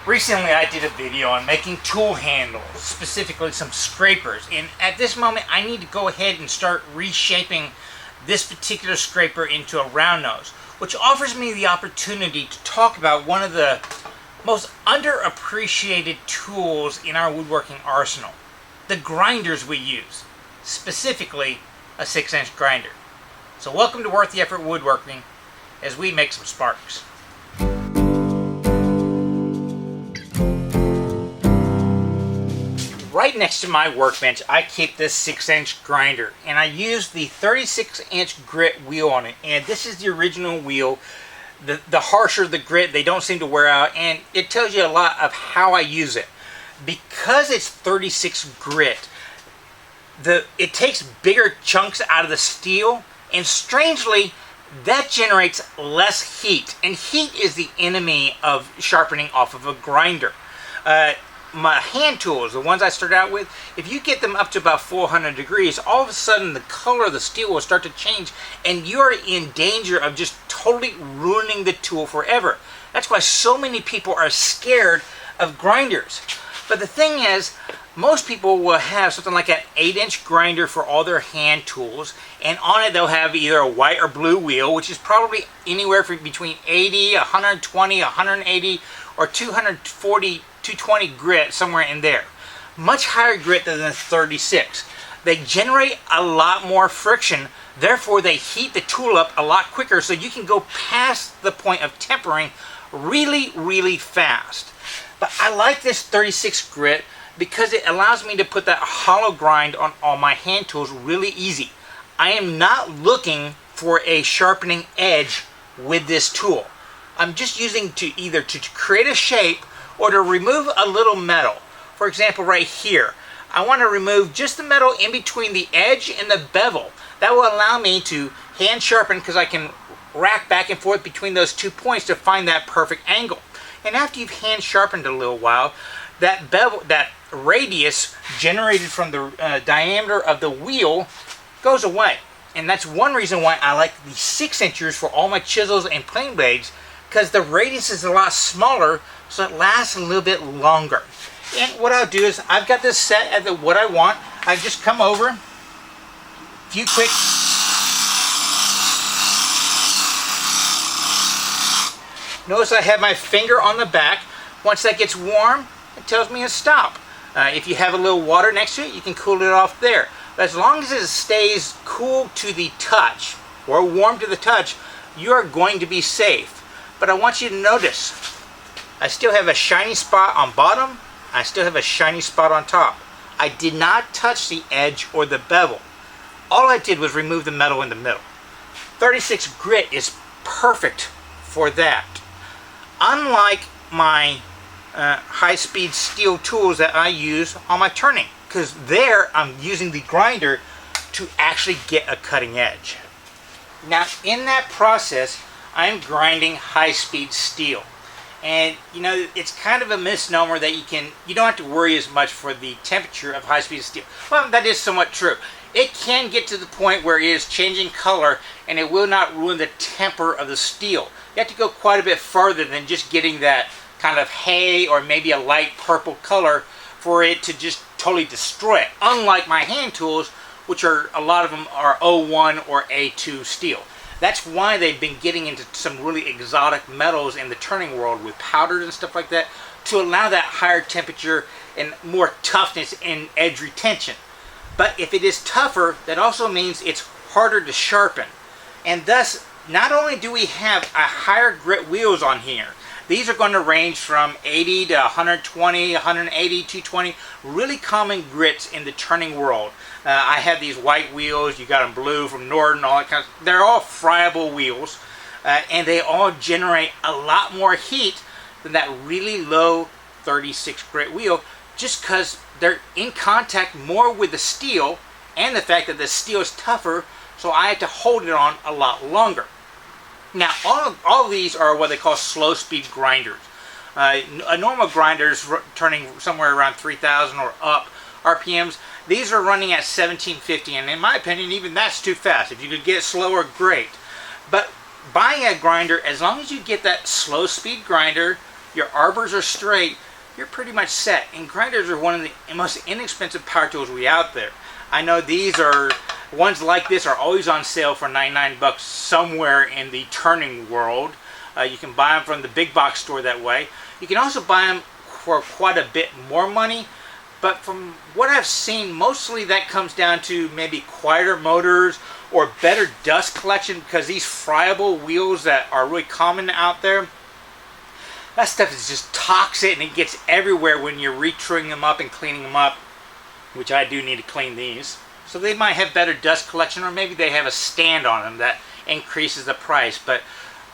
Recently I did a video on making tool handles, specifically some scrapers, and at this moment I need to go ahead and start reshaping this particular scraper into a round nose, which offers me the opportunity to talk about one of the most underappreciated tools in our woodworking arsenal, the grinders we use, specifically a 6-inch grinder. So welcome to Worth the Effort Woodworking as we make some sparks. Right next to my workbench, I keep this 6-inch grinder, and I use the 36-inch grit wheel on it. And this is the original wheel. The harsher the grit, they don't seem to wear out, and it tells you a lot of how I use it. Because it's 36 grit, it takes bigger chunks out of the steel, and strangely, that generates less heat. And heat is the enemy of sharpening off of a grinder. My hand tools, the ones I started out with, if you get them up to about 400 degrees, all of a sudden the color of the steel will start to change and you're in danger of just totally ruining the tool forever. That's why so many people are scared of grinders. But the thing is, most people will have something like an 8-inch grinder for all their hand tools, and on it they'll have either a white or blue wheel, which is probably anywhere from between 80, 120, 180, or 240, 220 grit, somewhere in there. Much higher grit than the 36. They generate a lot more friction, therefore they heat the tool up a lot quicker, so you can go past the point of tempering really, really fast. But I like this 36 grit because it allows me to put that hollow grind on all my hand tools really easy. I am not looking for a sharpening edge with this tool. I'm just using either to create a shape or to remove a little metal. For example, right here, I want to remove just the metal in between the edge and the bevel. That will allow me to hand sharpen because I can rack back and forth between those 2 points to find that perfect angle. And after you've hand sharpened a little while, that bevel, that radius generated from the diameter of the wheel goes away. And that's one reason why I like the 6-inchers for all my chisels and plane blades, because the radius is a lot smaller, so it lasts a little bit longer. And what I'll do is, I've got this set at what I want. I just come over, a few quick notice I have my finger on the back. Once that gets warm, it tells me to stop. If you have a little water next to it, you can cool it off there. But as long as it stays cool to the touch, or warm to the touch, you are going to be safe. But I want you to notice, I still have a shiny spot on bottom, I still have a shiny spot on top. I did not touch the edge or the bevel. All I did was remove the metal in the middle. 36 grit is perfect for that. Unlike my high-speed steel tools that I use on my turning, because there I'm using the grinder to actually get a cutting edge. Now in that process, I'm grinding high-speed steel. And you know, it's kind of a misnomer that you don't have to worry as much for the temperature of high-speed steel. Well, that is somewhat true. It can get to the point where it is changing color and it will not ruin the temper of the steel. You have to go quite a bit further than just getting that kind of hay or maybe a light purple color for it to just totally destroy it. Unlike my hand tools, which are, a lot of them are O1 or A2 steel. That's why they've been getting into some really exotic metals in the turning world with powders and stuff like that to allow that higher temperature and more toughness and edge retention. But if it is tougher, that also means it's harder to sharpen. And thus, not only do we have a higher grit wheels on here, these are going to range from 80 to 120, 180, 220, really common grits in the turning world. I have these white wheels, you got them blue from Norden, all that kind of, they're all friable wheels, and they all generate a lot more heat than that really low 36 grit wheel, just because they're in contact more with the steel, and the fact that the steel is tougher, so I have to hold it on a lot longer. Now, all of these are what they call slow-speed grinders. A normal grinder is turning somewhere around 3,000 or up RPMs. These are running at 1750, and in my opinion, even that's too fast. If you could get slower, great. But buying a grinder, as long as you get that slow-speed grinder, your arbors are straight, you're pretty much set. And grinders are one of the most inexpensive power tools we out there. I know these are, ones like this are always on sale for 99 bucks somewhere in the turning world. You can buy them from the big box store that way. You can also buy them for quite a bit more money. But from what I've seen, mostly that comes down to maybe quieter motors or better dust collection, because these friable wheels that are really common out there, that stuff is just toxic and it gets everywhere when you're retruing them up and cleaning them up, which I do need to clean these. So they might have better dust collection, or maybe they have a stand on them that increases the price. But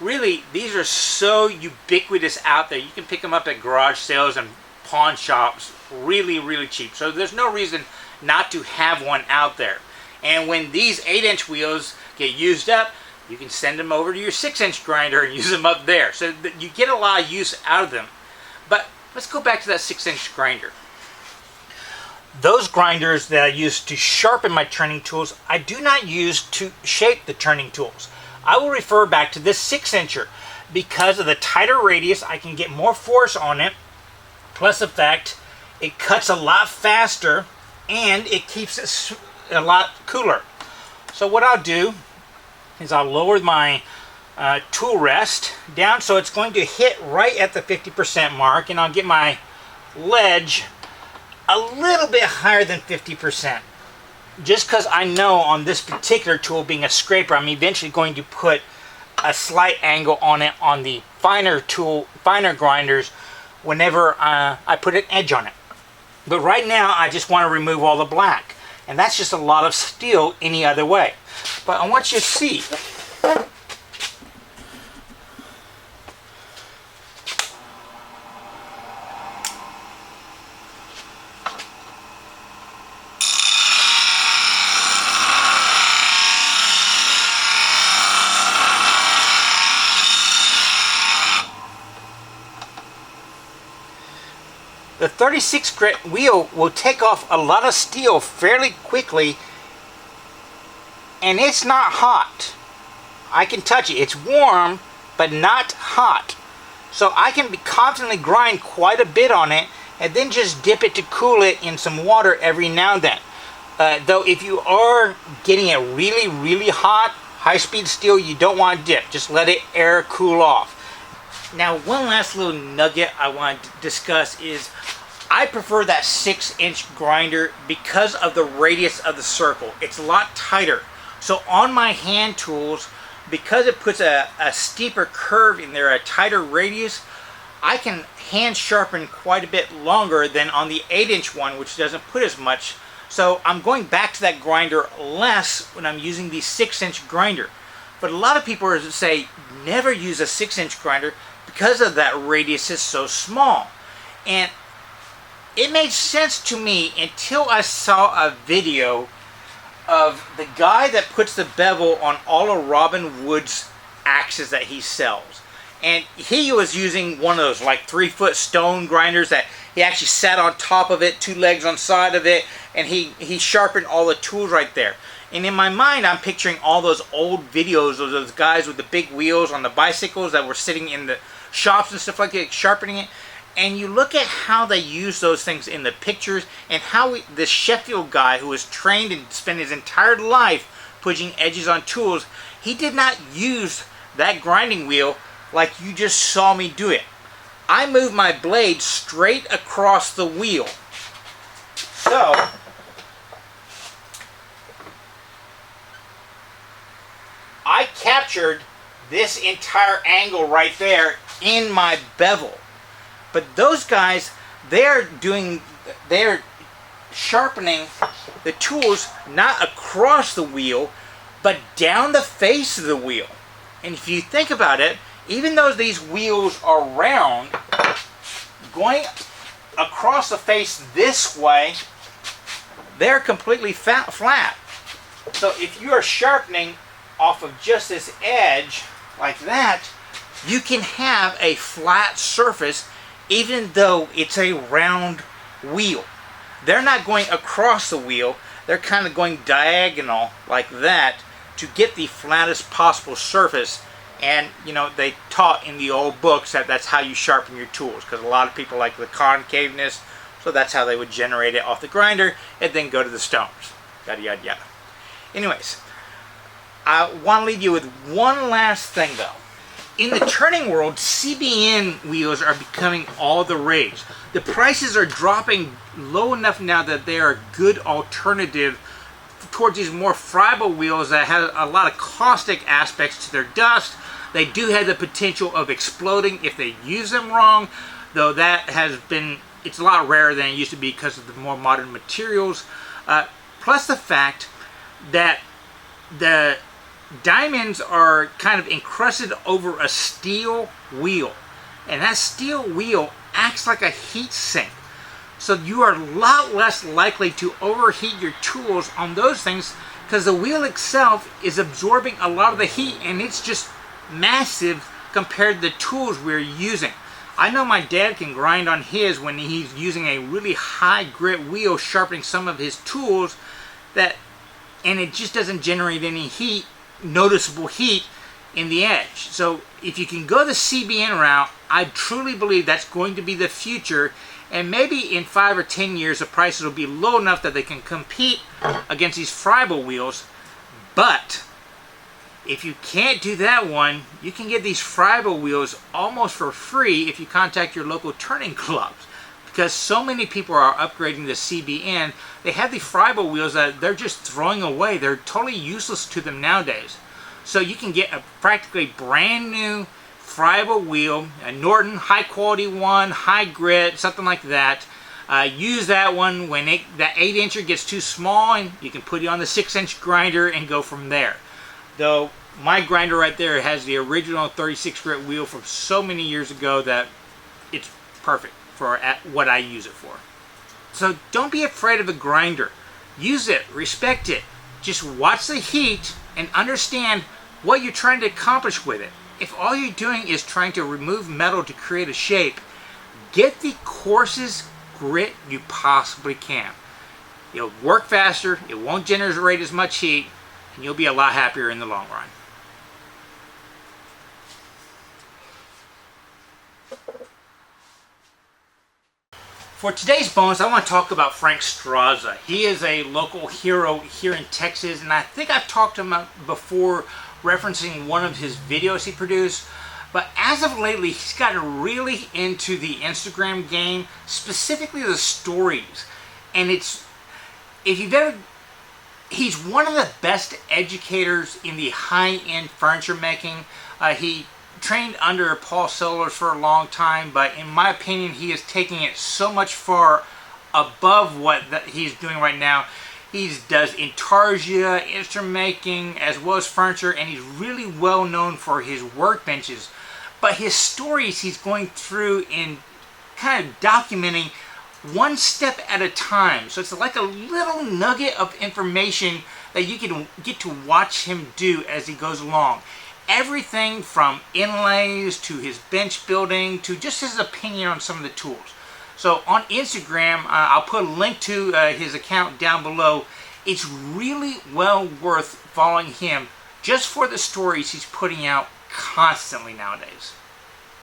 really, these are so ubiquitous out there. You can pick them up at garage sales and pawn shops really, really cheap. So there's no reason not to have one out there. And when these 8-inch wheels get used up, you can send them over to your 6-inch grinder and use them up there. So that you get a lot of use out of them. But let's go back to that 6-inch grinder. Those grinders that I use to sharpen my turning tools, I do not use to shape the turning tools. I will refer back to this 6-incher. Because of the tighter radius, I can get more force on it. Plus the fact it cuts a lot faster and it keeps it a lot cooler. So what I'll do is I'll lower my tool rest down so it's going to hit right at the 50% mark, and I'll get my ledge a little bit higher than 50%. Just because I know on this particular tool, being a scraper, I'm eventually going to put a slight angle on it on the finer grinders whenever I put an edge on it. But right now I just want to remove all the black, and that's just a lot of steel any other way. But I want you to see. The 36 grit wheel will take off a lot of steel fairly quickly, and it's not hot. I can touch it. It's warm, but not hot. So I can confidently grind quite a bit on it, and then just dip it to cool it in some water every now and then. Though if you are getting it really, really hot, high-speed steel, you don't want to dip. Just let it air cool off. Now, one last little nugget I want to discuss is I prefer that 6-inch grinder because of the radius of the circle. It's a lot tighter. So on my hand tools, because it puts a steeper curve in there, a tighter radius, I can hand sharpen quite a bit longer than on the 8-inch one, which doesn't put as much. So I'm going back to that grinder less when I'm using the 6-inch grinder. But a lot of people say never use a 6-inch grinder because of that radius is so small. And it made sense to me until I saw a video of the guy that puts the bevel on all of Robin Wood's axes that he sells. And he was using one of those like 3-foot stone grinders that he actually sat on top of it, 2 legs on side of it, and he sharpened all the tools right there. And in my mind, I'm picturing all those old videos of those guys with the big wheels on the bicycles that were sitting in the shops and stuff like that, sharpening it. And you look at how they use those things in the pictures, and how this Sheffield guy who was trained and spent his entire life putting edges on tools, he did not use that grinding wheel like you just saw me do it. I moved my blade straight across the wheel. So I captured this entire angle right there in my bevel. But those guys, they're sharpening the tools not across the wheel, but down the face of the wheel. And if you think about it, even though these wheels are round, going across the face this way, they're completely flat. So if you are sharpening off of just this edge like that, you can have a flat surface even though it's a round wheel. They're not going across the wheel, they're kind of going diagonal like that to get the flattest possible surface And you know, they taught in the old books that that's how you sharpen your tools, because a lot of people like the concaveness, so that's how they would generate it off the grinder and then go to the stones. Yada yada yada. Anyways, I want to leave you with one last thing though. In the turning world, CBN wheels are becoming all the rage. The prices are dropping low enough now that they are a good alternative towards these more friable wheels that have a lot of caustic aspects to their dust. They do have the potential of exploding if they use them wrong, though that has been, it's a lot rarer than it used to be because of the more modern materials. Plus the fact that the diamonds are kind of encrusted over a steel wheel, and that steel wheel acts like a heat sink. So you are a lot less likely to overheat your tools on those things because the wheel itself is absorbing a lot of the heat, and it's just massive compared to the tools we're using. I know my dad can grind on his when he's using a really high grit wheel sharpening some of his tools, and it just doesn't generate any heat, noticeable heat in the edge. So if you can go the CBN route, I truly believe that's going to be the future, and maybe in 5 or 10 years the prices will be low enough that they can compete against these friable wheels. But if you can't do that one, you can get these friable wheels almost for free if you contact your local turning clubs, because so many people are upgrading the CBN. They have the friable wheels that they're just throwing away. They're totally useless to them nowadays. So you can get a practically brand new friable wheel, a Norton high quality one, high grit, something like that. Use that one when that 8-incher gets too small, and you can put it on the 6-inch grinder and go from there. Though my grinder right there has the original 36 grit wheel from so many years ago that it's perfect for what I use it for. So don't be afraid of a grinder. Use it, respect it. Just watch the heat and understand what you're trying to accomplish with it. If all you're doing is trying to remove metal to create a shape, get the coarsest grit you possibly can. It'll work faster, it won't generate as much heat, and you'll be a lot happier in the long run. For today's bonus, I want to talk about Frank Straza. He is a local hero here in Texas, and I think I've talked to him before referencing one of his videos he produced. But as of lately, he's gotten really into the Instagram game, specifically the stories. And he's one of the best educators in the high-end furniture making. He trained under Paul Sellers for a long time, but in my opinion, he is taking it so much far above what he's doing right now. He does intarsia, instrument making, as well as furniture, and he's really well known for his workbenches. But his stories he's going through and kind of documenting one step at a time. So it's like a little nugget of information that you can get to watch him do as he goes along. Everything from inlays to his bench building to just his opinion on some of the tools. So on Instagram, I'll put a link to his account down below. It's really well worth following him just for the stories he's putting out constantly nowadays.